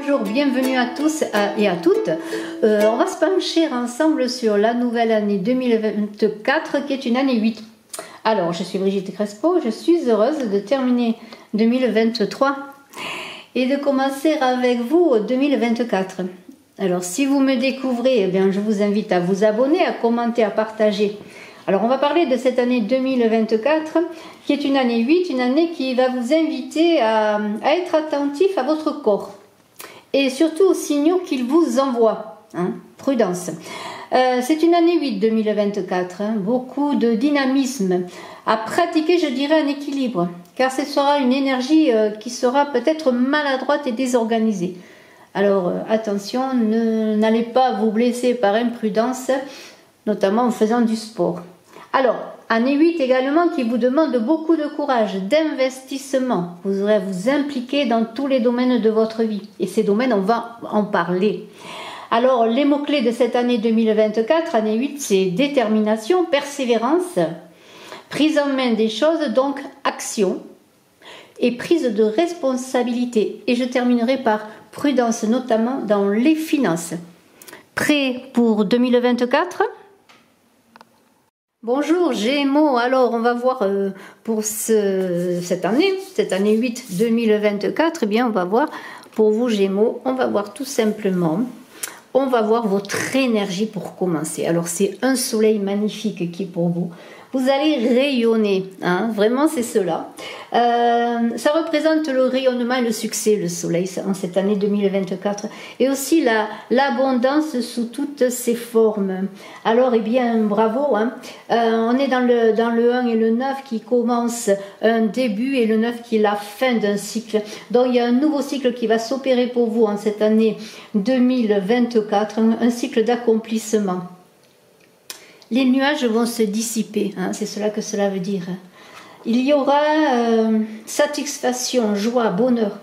bonjour, bienvenue à tous et à toutes. On va se pencher ensemble sur la nouvelle année 2024 qui est une année 8. Alors, je suis Brigitte Crespo, je suis heureuse de terminer 2023 et de commencer avec vous 2024. Alors, si vous me découvrez, eh bien, je vous invite à vous abonner, à commenter, à partager. Alors, on va parler de cette année 2024 qui est une année 8, une année qui va vous inviter à être attentif à votre corps et surtout aux signaux qu'il vous envoie. Prudence. C'est une année 8 2024, beaucoup de dynamisme, à pratiquer, je dirais, un équilibre, car ce sera une énergie qui sera peut-être maladroite et désorganisée. Alors attention, n'allez pas vous blesser par imprudence, notamment en faisant du sport. Alors, année 8 également qui vous demande beaucoup de courage, d'investissement. Vous aurez à vous impliquer dans tous les domaines de votre vie. Et ces domaines, on va en parler. Alors, les mots-clés de cette année 2024, année 8, c'est détermination, persévérance, prise en main des choses, donc action et prise de responsabilité. Et je terminerai par prudence, notamment dans les finances. Prêt pour 2024 ? Bonjour Gémeaux, alors on va voir pour cette année 8 2024, eh bien on va voir pour vous Gémeaux, on va voir tout simplement, on va voir votre énergie pour commencer. Alors c'est un soleil magnifique qui est pour vous. Vous allez rayonner, vraiment c'est cela. Ça représente le rayonnement et le succès, le soleil, en cette année 2024. Et aussi l'abondance sous toutes ses formes. Alors, eh bien, bravo. On est dans le 1 et le 9 qui commence un début et le 9 qui est la fin d'un cycle. Donc, il y a un nouveau cycle qui va s'opérer pour vous en cette année 2024, un cycle d'accomplissement. Les nuages vont se dissiper, c'est cela que cela veut dire. Il y aura satisfaction, joie, bonheur,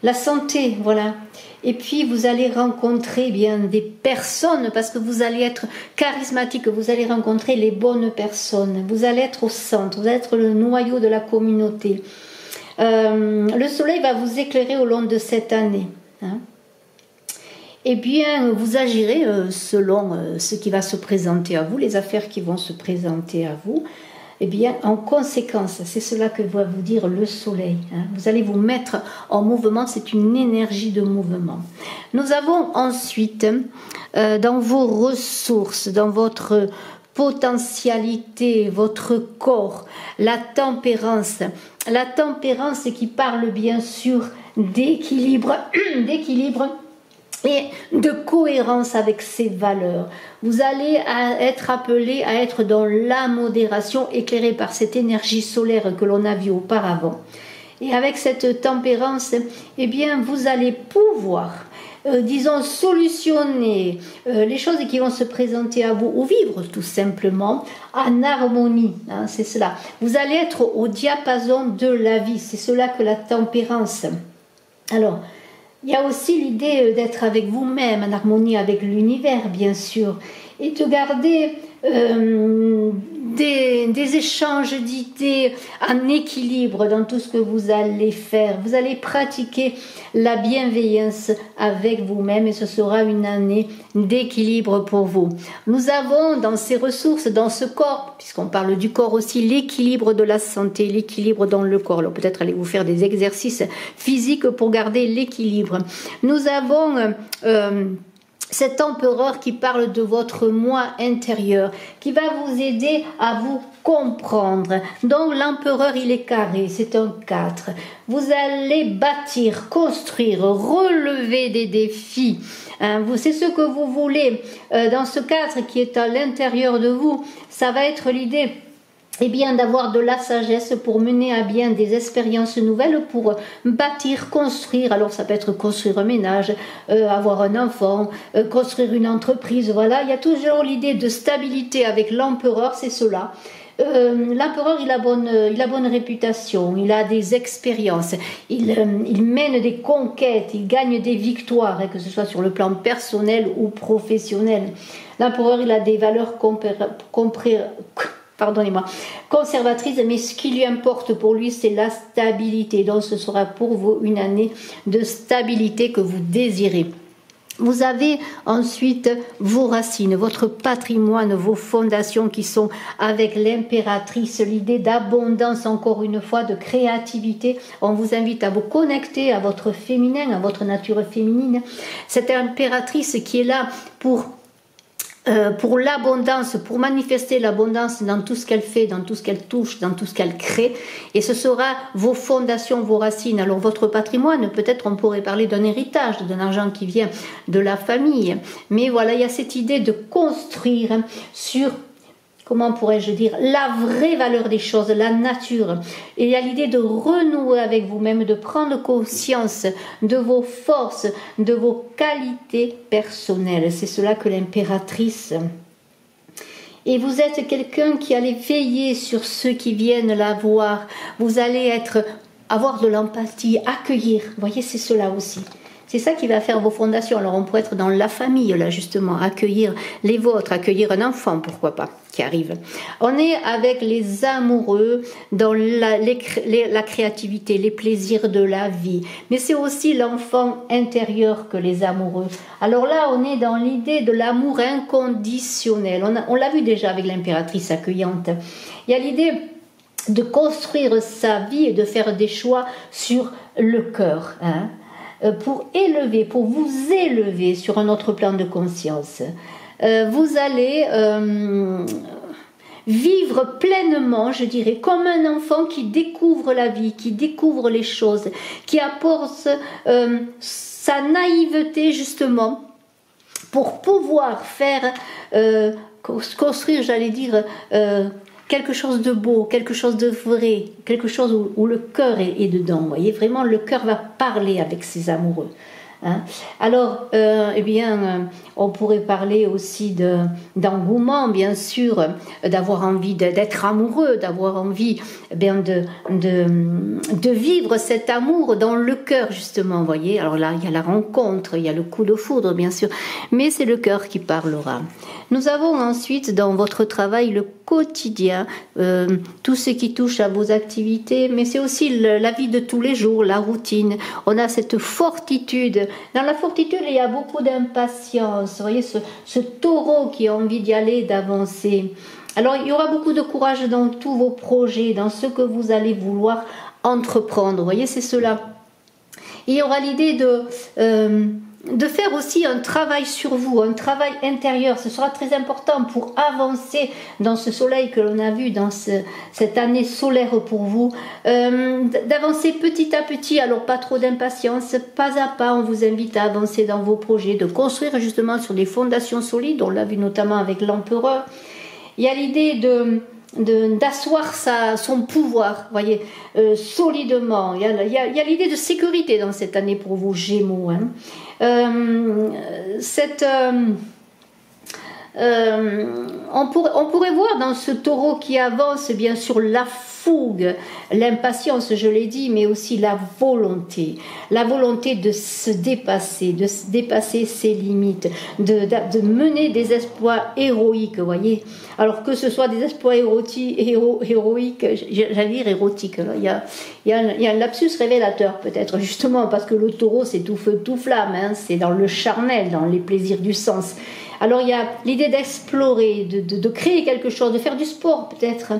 la santé, voilà. Et puis vous allez rencontrer bien des personnes parce que vous allez être charismatique, vous allez rencontrer les bonnes personnes, vous allez être au centre, vous allez être le noyau de la communauté. Le soleil va vous éclairer au long de cette année. Eh bien, vous agirez selon ce qui va se présenter à vous, les affaires qui vont se présenter à vous. Eh bien, en conséquence, c'est cela que va vous dire le soleil. Vous allez vous mettre en mouvement, c'est une énergie de mouvement. Nous avons ensuite, dans vos ressources, dans votre potentialité, votre corps, la tempérance qui parle bien sûr d'équilibre, et de cohérence avec ses valeurs. Vous allez être appelé à être dans la modération, éclairé par cette énergie solaire que l'on a vue auparavant. Et avec cette tempérance, eh bien, vous allez pouvoir, solutionner les choses qui vont se présenter à vous, ou vivre tout simplement en harmonie. C'est cela. Vous allez être au diapason de la vie. C'est cela que la tempérance. Alors, il y a aussi l'idée d'être avec vous-même, en harmonie avec l'univers, bien sûr, et de garder des échanges d'idées en équilibre dans tout ce que vous allez faire. Vous allez pratiquer la bienveillance avec vous-même et ce sera une année d'équilibre pour vous. Nous avons dans ces ressources, dans ce corps, puisqu'on parle du corps aussi, l'équilibre de la santé, l'équilibre dans le corps. Alors peut-être allez-vous faire des exercices physiques pour garder l'équilibre. Nous avons cet empereur qui parle de votre moi intérieur, qui va vous aider à vous comprendre. Donc l'empereur, il est carré, c'est un 4. Vous allez bâtir, construire, relever des défis. C'est ce que vous voulez. Dans ce 4 qui est à l'intérieur de vous, ça va être l'idée d'avoir de la sagesse pour mener à bien des expériences nouvelles, pour bâtir, construire. Alors ça peut être construire un ménage, avoir un enfant, construire une entreprise, voilà. Il y a toujours l'idée de stabilité avec l'empereur, c'est cela. L'empereur, il a bonne réputation, il a des expériences, il mène des conquêtes, il gagne des victoires, que ce soit sur le plan personnel ou professionnel. L'empereur, il a des valeurs pardonnez-moi, conservatrice, mais ce qui lui importe pour lui, c'est la stabilité. Donc ce sera pour vous une année de stabilité que vous désirez. Vous avez ensuite vos racines, votre patrimoine, vos fondations qui sont avec l'impératrice, l'idée d'abondance, encore une fois, de créativité. On vous invite à vous connecter à votre féminin, à votre nature féminine. Cette impératrice qui est là pour l'abondance, pour manifester l'abondance dans tout ce qu'elle fait, dans tout ce qu'elle touche, dans tout ce qu'elle crée. Et ce sera vos fondations, vos racines. Alors votre patrimoine, peut-être on pourrait parler d'un héritage, d'un argent qui vient de la famille. Mais voilà, il y a cette idée de construire sur, comment pourrais-je dire, la vraie valeur des choses, la nature. Et il y a l'idée de renouer avec vous-même, de prendre conscience de vos forces, de vos qualités personnelles. C'est cela que l'impératrice. Et vous êtes quelqu'un qui allait veiller sur ceux qui viennent la voir. Vous allez avoir de l'empathie, accueillir. Vous voyez, c'est cela aussi. C'est ça qui va faire vos fondations. Alors on pourrait être dans la famille, là justement, accueillir les vôtres, accueillir un enfant, pourquoi pas, qui arrive. On est avec les amoureux dans la créativité, les plaisirs de la vie. Mais c'est aussi l'enfant intérieur que les amoureux. Alors là, on est dans l'idée de l'amour inconditionnel. On l'a vu déjà avec l'impératrice accueillante. Il y a l'idée de construire sa vie et de faire des choix sur le cœur, hein, pour vous élever sur un autre plan de conscience. Vous allez vivre pleinement, je dirais, comme un enfant qui découvre la vie, qui découvre les choses, qui apporte sa naïveté justement pour pouvoir faire, construire, j'allais dire, quelque chose de beau, quelque chose de vrai, quelque chose où le cœur est dedans. Vous voyez, vraiment, le cœur va parler avec ses amoureux. Hein. Alors, on pourrait parler aussi d'engouement, bien sûr, d'avoir envie d'être amoureux, d'avoir envie de vivre cet amour dans le cœur, justement, vous voyez. Alors là, il y a la rencontre, il y a le coup de foudre, bien sûr, mais c'est le cœur qui parlera. Nous avons ensuite, dans votre travail, le quotidien, tout ce qui touche à vos activités, mais c'est aussi la vie de tous les jours, la routine. On a cette fortitude. Dans la fortitude, il y a beaucoup d'impatience. Vous voyez, ce taureau qui a envie d'y aller, d'avancer. Alors, il y aura beaucoup de courage dans tous vos projets, dans ce que vous allez vouloir entreprendre. Vous voyez, c'est cela. Il y aura l'idée de faire aussi un travail sur vous, un travail intérieur. Ce sera très important pour avancer dans ce soleil que l'on a vu dans cette année solaire pour vous, d'avancer petit à petit. Alors pas trop d'impatience, pas à pas, on vous invite à avancer dans vos projets, de construire justement sur des fondations solides. On l'a vu notamment avec l'empereur. Il y a l'idée d'asseoir son pouvoir, voyez, solidement. Il y a l'idée de sécurité dans cette année pour vous, Gémeaux. Hein. On pourrait voir dans ce taureau qui avance, bien sûr, la fougue, l'impatience, je l'ai dit, mais aussi la volonté de se dépasser ses limites, de mener des exploits héroïques, vous voyez. Alors que ce soit des exploits héroïques, j'allais dire érotiques, il y a un lapsus révélateur peut-être, justement, parce que le taureau c'est tout feu, tout flamme, hein, c'est dans le charnel, dans les plaisirs du sens. Alors il y a l'idée d'explorer, de créer quelque chose, de faire du sport peut-être.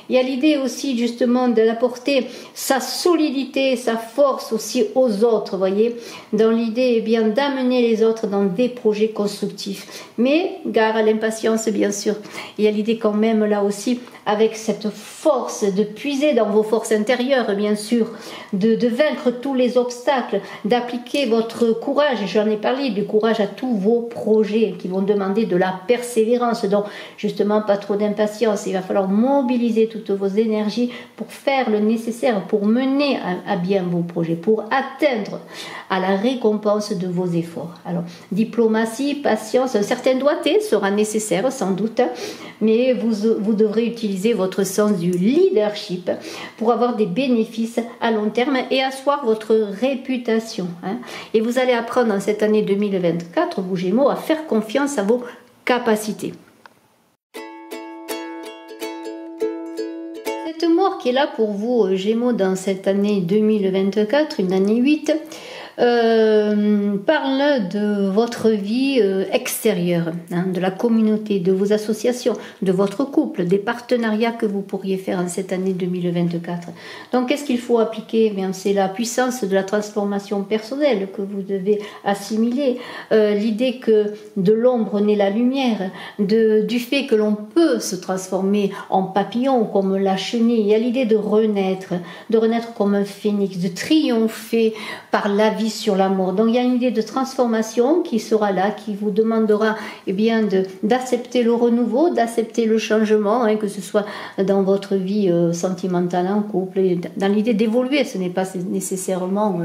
Il y a l'idée aussi justement d'apporter sa solidité, sa force aussi aux autres, voyez, dans l'idée d'amener les autres dans des projets constructifs. Mais gare à l'impatience bien sûr. Il y a l'idée quand même là aussi avec cette force de puiser dans vos forces intérieures bien sûr, de vaincre tous les obstacles, d'appliquer votre courage. J'en ai parlé du courage à tous vos projets qui vont demander de la persévérance, donc justement pas trop d'impatience. Il va falloir mobiliser toutes vos énergies pour faire le nécessaire, pour mener à bien vos projets, pour atteindre à la récompense de vos efforts. Alors diplomatie, patience, un certain doigté sera nécessaire sans doute, mais vous devrez utiliser votre sens du leadership pour avoir des bénéfices à long terme et asseoir votre réputation. Hein. Et vous allez apprendre en cette année 2024, vous Gémeaux, à faire confiance à vos capacités. qui est là pour vous, Gémeaux, dans cette année 2024, une année 8, parle de votre vie extérieure, hein, de la communauté, de vos associations, de votre couple, des partenariats que vous pourriez faire en cette année 2024. Donc, qu'est-ce qu'il faut appliquer? Bien, c'est la puissance de la transformation personnelle que vous devez assimiler, l'idée que de l'ombre naît la lumière, du fait que l'on peut se transformer en papillon comme la chenille. Il y a l'idée de renaître comme un phénix, de triompher par la vie sur l'amour. Donc il y a une idée de transformation qui sera là, qui vous demandera bien d'accepter le renouveau, d'accepter le changement, hein, que ce soit dans votre vie sentimentale en couple, dans l'idée d'évoluer. Ce n'est pas nécessairement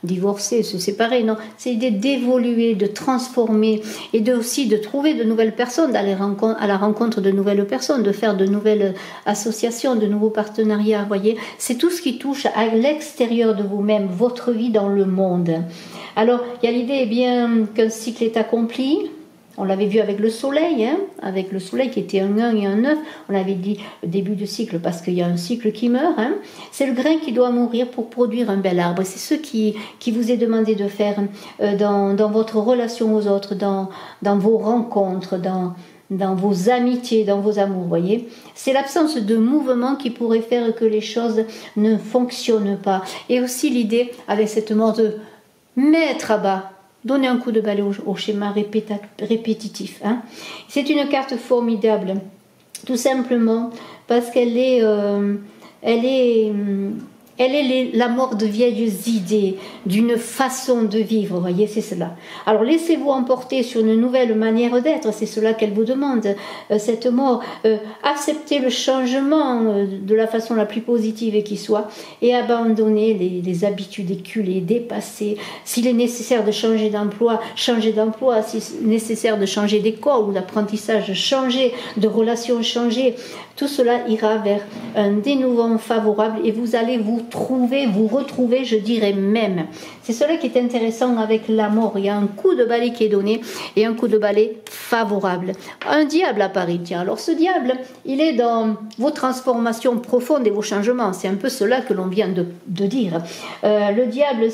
divorcer, se séparer, non, c'est l'idée d'évoluer, de transformer et aussi de trouver de nouvelles personnes, d'aller à la rencontre de nouvelles personnes, de faire de nouvelles associations, de nouveaux partenariats, voyez, c'est tout ce qui touche à l'extérieur de vous-même, votre vie dans le monde. Alors, il y a l'idée bien qu'un cycle est accompli. On l'avait vu avec le soleil, hein, avec le soleil qui était un 1 et un 9. On avait dit début de cycle parce qu'il y a un cycle qui meurt. Hein. C'est le grain qui doit mourir pour produire un bel arbre. C'est ce qui vous est demandé de faire dans votre relation aux autres, dans vos rencontres, dans vos amitiés, dans vos amours, voyez. C'est l'absence de mouvement qui pourrait faire que les choses ne fonctionnent pas. Et aussi l'idée, avec cette mort, de mettre à bas, donner un coup de balai au schéma répétitif. Hein. C'est une carte formidable, tout simplement parce qu'elle est la mort de vieilles idées, d'une façon de vivre, vous voyez, c'est cela. Alors laissez-vous emporter sur une nouvelle manière d'être, c'est cela qu'elle vous demande, cette mort. Acceptez le changement de la façon la plus positive qui soit et abandonnez les habitudes éculées, dépassées. S'il est nécessaire de changer d'emploi, changez d'emploi. S'il est nécessaire de changer d'école ou d'apprentissage, changez, de relations, changez. Tout cela ira vers un dénouement favorable et vous allez vous retrouver, je dirais même. C'est cela qui est intéressant avec la mort. Il y a un coup de balai qui est donné et un coup de balai favorable. Un diable apparaît. Tiens, alors ce diable, il est dans vos transformations profondes et vos changements. C'est un peu cela que l'on vient de dire. Le diable,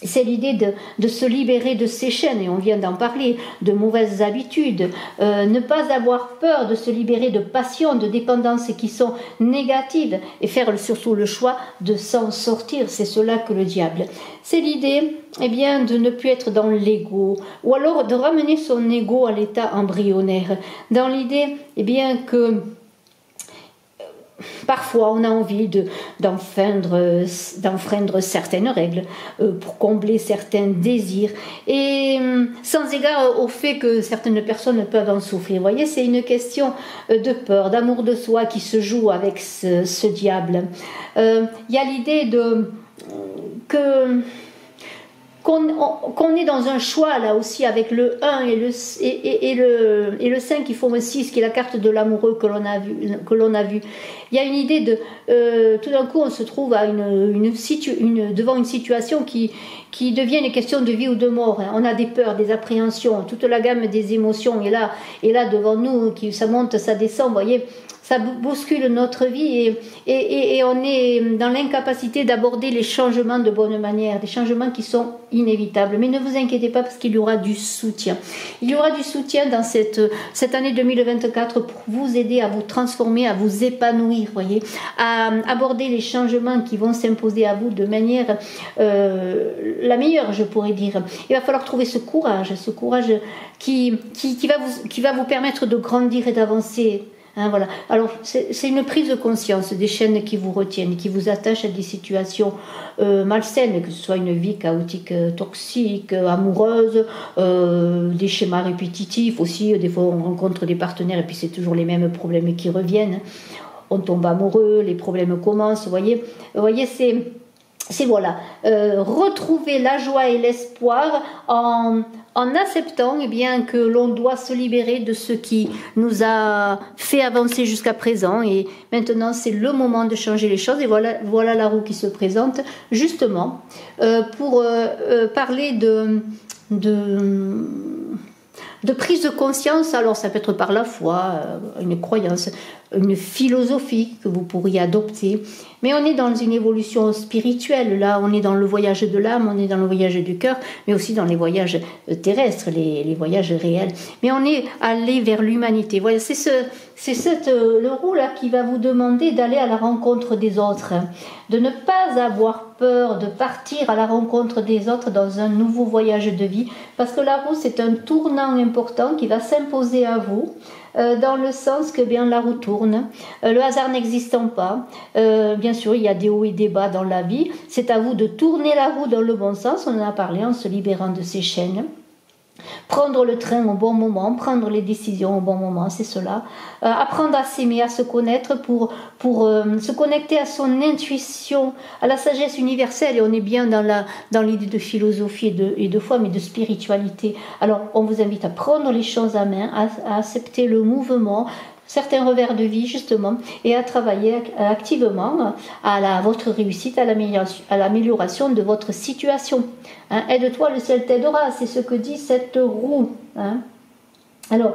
c'est l'idée de se libérer de ses chaînes, et on vient d'en parler, de mauvaises habitudes, ne pas avoir peur de se libérer de passions, de dépendances qui sont négatives, et faire surtout le choix de s'en sortir. C'est cela que le diable. C'est l'idée bien, de ne plus être dans l'ego, ou alors de ramener son ego à l'état embryonnaire, dans l'idée bien que parfois, on a envie d'enfreindre certaines règles pour combler certains désirs, et sans égard au fait que certaines personnes peuvent en souffrir. Vous voyez, c'est une question de peur, d'amour de soi qui se joue avec ce diable. Il y a l'idée qu'on est dans un choix là aussi avec le 1 et le 5 qui font un 6 qui est la carte de l'amoureux que l'on a vu. Il y a une idée tout d'un coup on se trouve devant une situation qui devient une question de vie ou de mort. On a des peurs, des appréhensions, toute la gamme des émotions est là devant nous, ça monte, ça descend, vous voyez. Ça bouscule notre vie et on est dans l'incapacité d'aborder les changements de bonne manière, des changements qui sont inévitables. Mais ne vous inquiétez pas parce qu'il y aura du soutien. Il y aura du soutien dans cette année 2024 pour vous aider à vous transformer, à vous épanouir, voyez, à aborder les changements qui vont s'imposer à vous de manière la meilleure, je pourrais dire. Il va falloir trouver ce courage qui va vous permettre de grandir et d'avancer. Hein, voilà. Alors c'est une prise de conscience des chaînes qui vous retiennent, qui vous attachent à des situations malsaines, que ce soit une vie chaotique, toxique, amoureuse, des schémas répétitifs aussi. Des fois on rencontre des partenaires et puis c'est toujours les mêmes problèmes qui reviennent. On tombe amoureux, les problèmes commencent. Vous voyez c'est voilà, retrouver la joie et l'espoir en acceptant bien, que l'on doit se libérer de ce qui nous a fait avancer jusqu'à présent. Et maintenant, c'est le moment de changer les choses. Et voilà la roue qui se présente, justement, pour parler de prise de conscience. Alors, ça peut être par la foi, une croyance. une philosophie que vous pourriez adopter. Mais on est dans une évolution spirituelle, là on est dans le voyage de l'âme, on est dans le voyage du cœur, mais aussi dans les voyages terrestres, les voyages réels. Mais on est allé vers l'humanité. Voilà, c'est le roux là qui va vous demander d'aller à la rencontre des autres, hein, de ne pas avoir peur de partir à la rencontre des autres dans un nouveau voyage de vie, parce que la roue c'est un tournant important qui va s'imposer à vous. Dans le sens que bien la roue tourne, le hasard n'existant pas, bien sûr il y a des hauts et des bas dans la vie, c'est à vous de tourner la roue dans le bon sens, on en a parlé en se libérant de ces chaînes. Prendre le train au bon moment, prendre les décisions au bon moment, c'est cela. Apprendre à s'aimer, à se connaître pour se connecter à son intuition, à la sagesse universelle. Et on est bien dans l'idée de philosophie et de foi, mais de spiritualité. Alors, on vous invite à prendre les choses à main, à accepter le mouvement, certains revers de vie justement, et à travailler activement à votre réussite, à l'amélioration de votre situation. Hein, aide-toi, le ciel t'aidera, c'est ce que dit cette roue. Hein. Alors,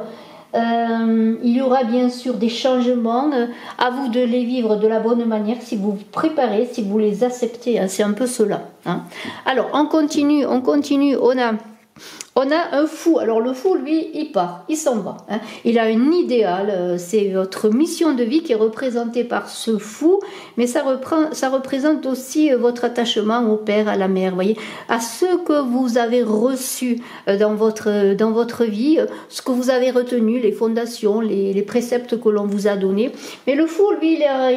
il y aura bien sûr des changements, à vous de les vivre de la bonne manière, si vous vous préparez, si vous les acceptez, hein, c'est un peu cela. Hein. Alors, on continue, on a un fou. Alors le fou, lui, il part, il s'en va. Hein. Il a un idéal, c'est votre mission de vie qui est représentée par ce fou, mais ça représente aussi votre attachement au père, à la mère, voyez, à ce que vous avez reçu dans votre vie, ce que vous avez retenu, les fondations, les préceptes que l'on vous a donnés. Mais le fou, lui, il a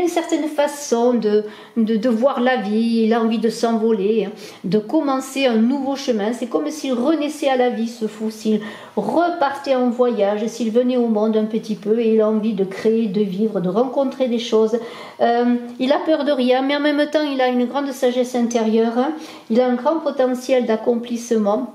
une certaine façon de voir la vie, il a envie de s'envoler, hein, de commencer un nouveau chemin. C'est comme s'il renaissait à la vie, ce fou, s'il repartait en voyage, s'il venait au monde un petit peu et il a envie de créer, de vivre, de rencontrer des choses. Il a peur de rien, mais en même temps, il a une grande sagesse intérieure, hein, il a un grand potentiel d'accomplissement.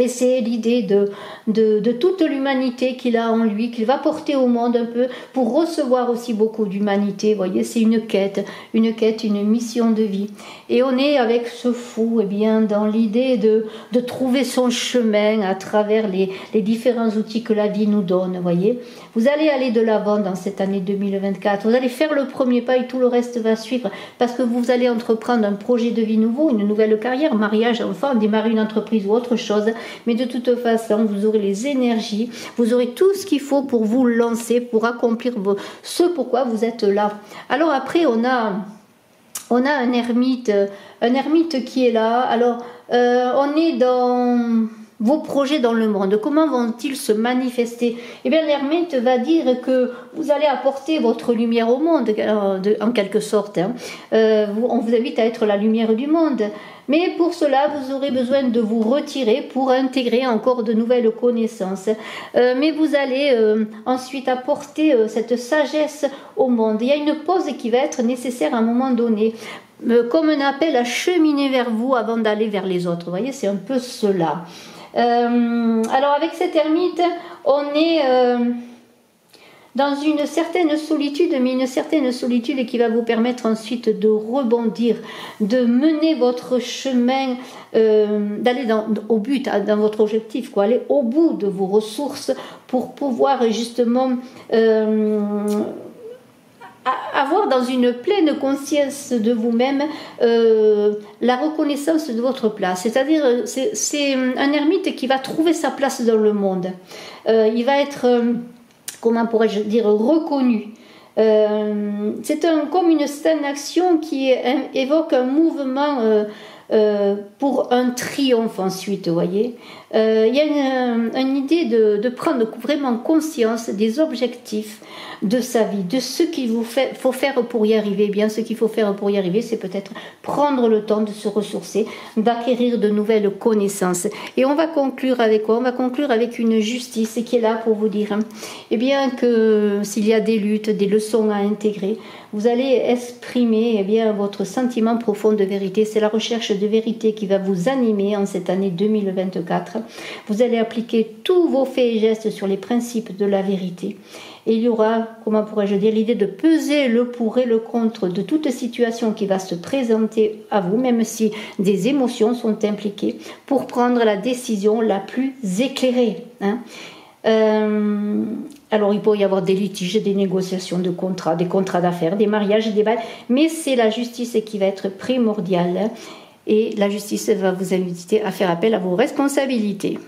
Et c'est l'idée de toute l'humanité qu'il a en lui, qu'il va porter au monde un peu, pour recevoir aussi beaucoup d'humanité. Vous voyez, c'est une quête, une mission de vie. Et on est avec ce fou, eh bien, dans l'idée de trouver son chemin à travers les différents outils que la vie nous donne. Vous voyez, vous allez aller de l'avant dans cette année 2024. Vous allez faire le premier pas et tout le reste va suivre, parce que vous allez entreprendre un projet de vie nouveau, une nouvelle carrière, mariage, enfant, démarrer une entreprise ou autre chose. Mais de toute façon, vous aurez les énergies, vous aurez tout ce qu'il faut pour vous lancer, pour accomplir ce pourquoi vous êtes là. Alors après, on a un ermite qui est là. Alors, on est dans vos projets dans le monde. Comment vont-ils se manifester? Eh bien, l'ermite va dire que vous allez apporter votre lumière au monde, en quelque sorte. Hein. On vous invite à être la lumière du monde. Mais pour cela, vous aurez besoin de vous retirer pour intégrer encore de nouvelles connaissances. Mais vous allez ensuite apporter cette sagesse au monde. Il y a une pause qui va être nécessaire à un moment donné, comme un appel à cheminer vers vous avant d'aller vers les autres. Vous voyez, c'est un peu cela. Alors avec cet ermite, on est dans une certaine solitude, mais une certaine solitude qui va vous permettre ensuite de rebondir, de mener votre chemin, d'aller au but, dans votre objectif, quoi, aller au bout de vos ressources pour pouvoir justement avoir dans une pleine conscience de vous-même la reconnaissance de votre place. C'est-à-dire, c'est un ermite qui va trouver sa place dans le monde. Il va être... comment pourrais-je dire, reconnu. C'est comme une stagnation qui évoque un mouvement pour un triomphe ensuite, vous voyez. Il y a une idée de prendre vraiment conscience des objectifs de sa vie, de ce qu'il faut faire pour y arriver. Eh bien, ce qu'il faut faire pour y arriver, c'est peut-être prendre le temps de se ressourcer, d'acquérir de nouvelles connaissances. Et on va conclure avec quoi? On va conclure avec une justice qui est là pour vous dire, eh bien, que s'il y a des luttes, des leçons à intégrer, vous allez exprimer eh bien, votre sentiment profond de vérité. C'est la recherche de vérité qui va vous animer en cette année 2024. Vous allez appliquer tous vos faits et gestes sur les principes de la vérité. Et il y aura, comment pourrais-je dire, l'idée de peser le pour et le contre de toute situation qui va se présenter à vous, même si des émotions sont impliquées, pour prendre la décision la plus éclairée. Hein. Alors, il pourrait y avoir des litiges, des négociations de contrats, des contrats d'affaires, des mariages, des bals, mais c'est la justice qui va être primordiale et la justice va vous inviter à faire appel à vos responsabilités.